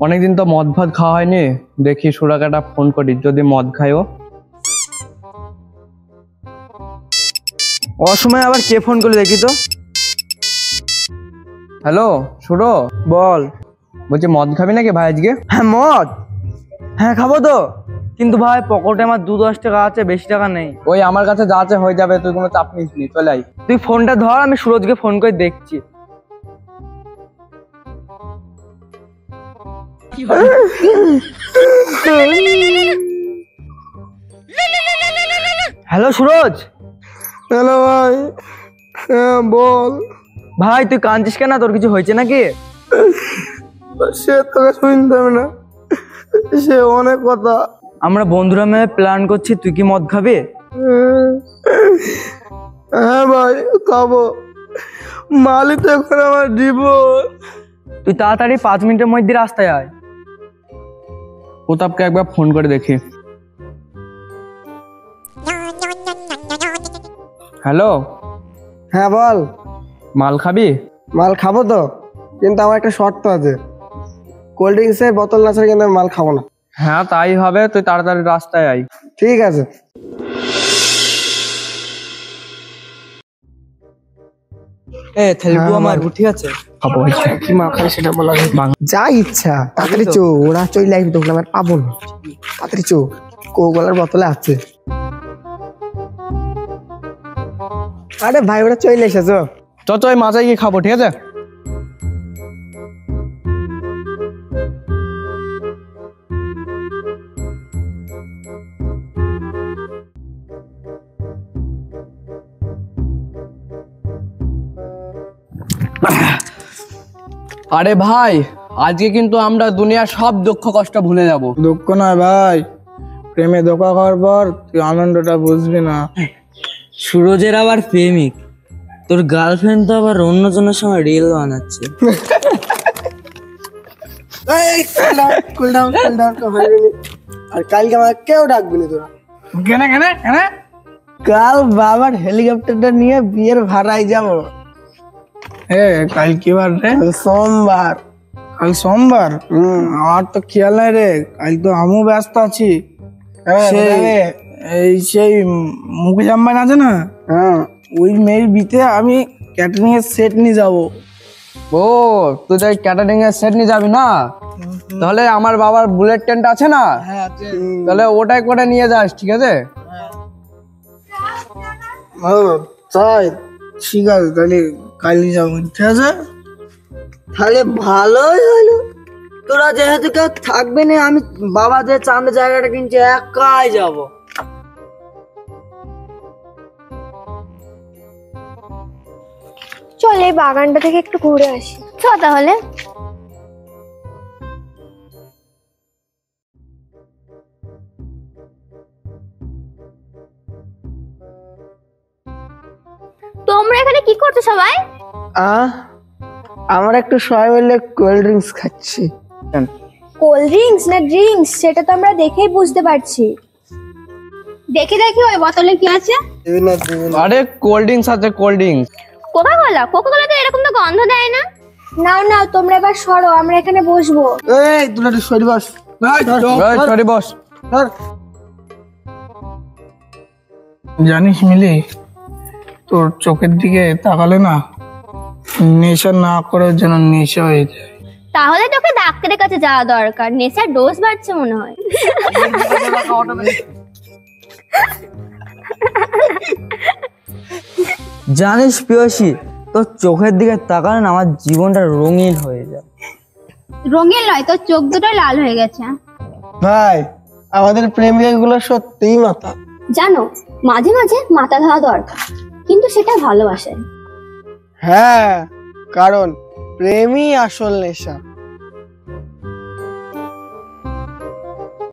অনেকদিন তো মদ ভাত খাওয়া হয়নি, দেখি সুরাকাটা ফোন করি, যদি মদ খাইও। অসময় আবার কে ফোন করলে দেখি তো। হ্যালো সুরো, বল। বলছি মদ খাবি নাকি ভাই আজকে? হ্যাঁ মদ, হ্যাঁ খাবো তো, কিন্তু ভাই পকেটে আমার 2-10 টাকা আছে, বেশি টাকা নেই। ওই আমার কাছে যা আছে হয়ে যাবে, তুই কোনো চাপ নিস নি, চলে আই। তুই ফোনটা ধর, আমি সুরজকে ফোন করে দেখছি। হ্যালো সুরজ। হ্যালো ভাই, হ্যাঁ বল। ভাই তুই কাঁদছিস কেন, তোর কিছু হয়েছে নাকি? সে তোকে শুনতে হবে না, সে অনেক কথা। আমরা বন্ধুরা মিলে প্ল্যান করছি, তুই কি মদ খাবি? হ্যাঁ ভাই খাবো, মালি তো এখন আমার জীবন। তুই তাড়াতাড়ি 5 মিনিটের মধ্যে রাস্তায় আয়। প্রতাপকে একবার ফোন করে দেখি। হ্যালো, হ্যাঁ বল। মাল খাবি? মাল খাবো তো, কিন্তু আমার একটা শর্ত আছে, কোল্ড ড্রিঙ্কসের বোতল না ছাড়া কিন্তু আমি মাল খাবো না। হ্যাঁ তাই হবে, তুই তাড়াতাড়ি রাস্তায় আই। ঠিক আছে। থেলবু আমার ঠিক আছে। কি মাল খাই সেটা বলা যা ইচ্ছা, তাড়াতাড়ি চো, ওরা চলে আসবে, তখন আমার পাবো না। তাড়াতাড়ি চো, কোকালার বোতলে আছে। আরে ভাই ওরা চলে এসেছো। চ মাথায় গিয়ে খাবো, ঠিক আছে? আরে ভাই, আজকে কিন্তু আমরা দুনিয়ার সব দুঃখ কষ্ট ভুলে যাব। দুঃখ নয় ভাই, প্রেমে ধোকা খাওয়ার পর তুই আনন্দটা বুঝবি না। সুরজের আবার প্রেমিক, তোর গার্লফ্রেন্ড তো আবার অন্যজনের সঙ্গে রিল বানাচ্ছে। আর কালকে আমার কেউ ডাকবি না তোরা। কেন কেন কেন? কাল বাবার হেলিকপ্টারটা নিয়ে বিয়ের ভাড়ায় যাবো। কাল কি বার রে? সোমবার। কাল সোমবার? আমার তো খেয়াল নাই রে, কাল তো আমিও ব্যস্ত আছি। সেই মুকেশ আম্বানি আছে না, ওই মেয়ের বিতে আমি ক্যাটারিং এর সেট নিয়ে যাবো। ও তুই তাই ক্যাটারিং এর সেট নিয়ে যাবি না? তাহলে আমার বাবার বুলেট ট্রেনটা আছে না, তাহলে ওটাই করে নিয়ে যাস, ঠিক আছে? তাই ঠিক আছে, তাহলে কাল নিয়ে যাবো, ঠিক আছে? তাহলে ভালোই হলো, তোরা যেহেতু কেউ থাকবে না, আমি বাবা যে চাঁদে জায়গাটা কিনছে একাই যাব। চল এই বাগানটা থেকে একটু ঘুরে আসি। চ তাহলে। তোমরা এখানে কি করছো সবাই? আমরা একটু সবাই মিলে কোল্ড ড্রিঙ্কস খাচ্ছি। কোল্ড ড্রিঙ্কস না ড্রিঙ্কস সেটা তো আমরা দেখেই বুঝতে পারছি। দেখি দেখি ওই বোতলে কি আছে। আরে কোল্ড ড্রিঙ্কস আছে, কোল্ড ড্রিঙ্কস। কোকা কোলা তো এরকম তো গন্ধ দেয় না। নাও নাও তোমরা এবার সরো, আমরা এখানে বসবো। এই তোরা সরি বস, সরি বস। জানিস মিলি, তোর চোখের দিকে তাকালে না নেশা না করার জন্য নেশা হয়ে যায়। তাহলে তোকে ডাক্তারের কাছে যাওয়া দরকার, নেশার ডোজ বাড়ছে মনে হয়। জানিস প্রিয়সী, তোর চোখের দিকে তাকালে না আমার জীবনটা রঙিন হয়ে যায়। রঙিন নয়, তোর চোখ দুটো লাল হয়ে গেছে। ভাই আমাদের প্রেমিকা গুলো সত্যিই মাথা। জানো, মাঝে মাঝে মাথা ধরা দরকার, কিন্তু সেটা ভালোবাসে। হ্যাঁ, কারণ প্রেমই আসল নেশা।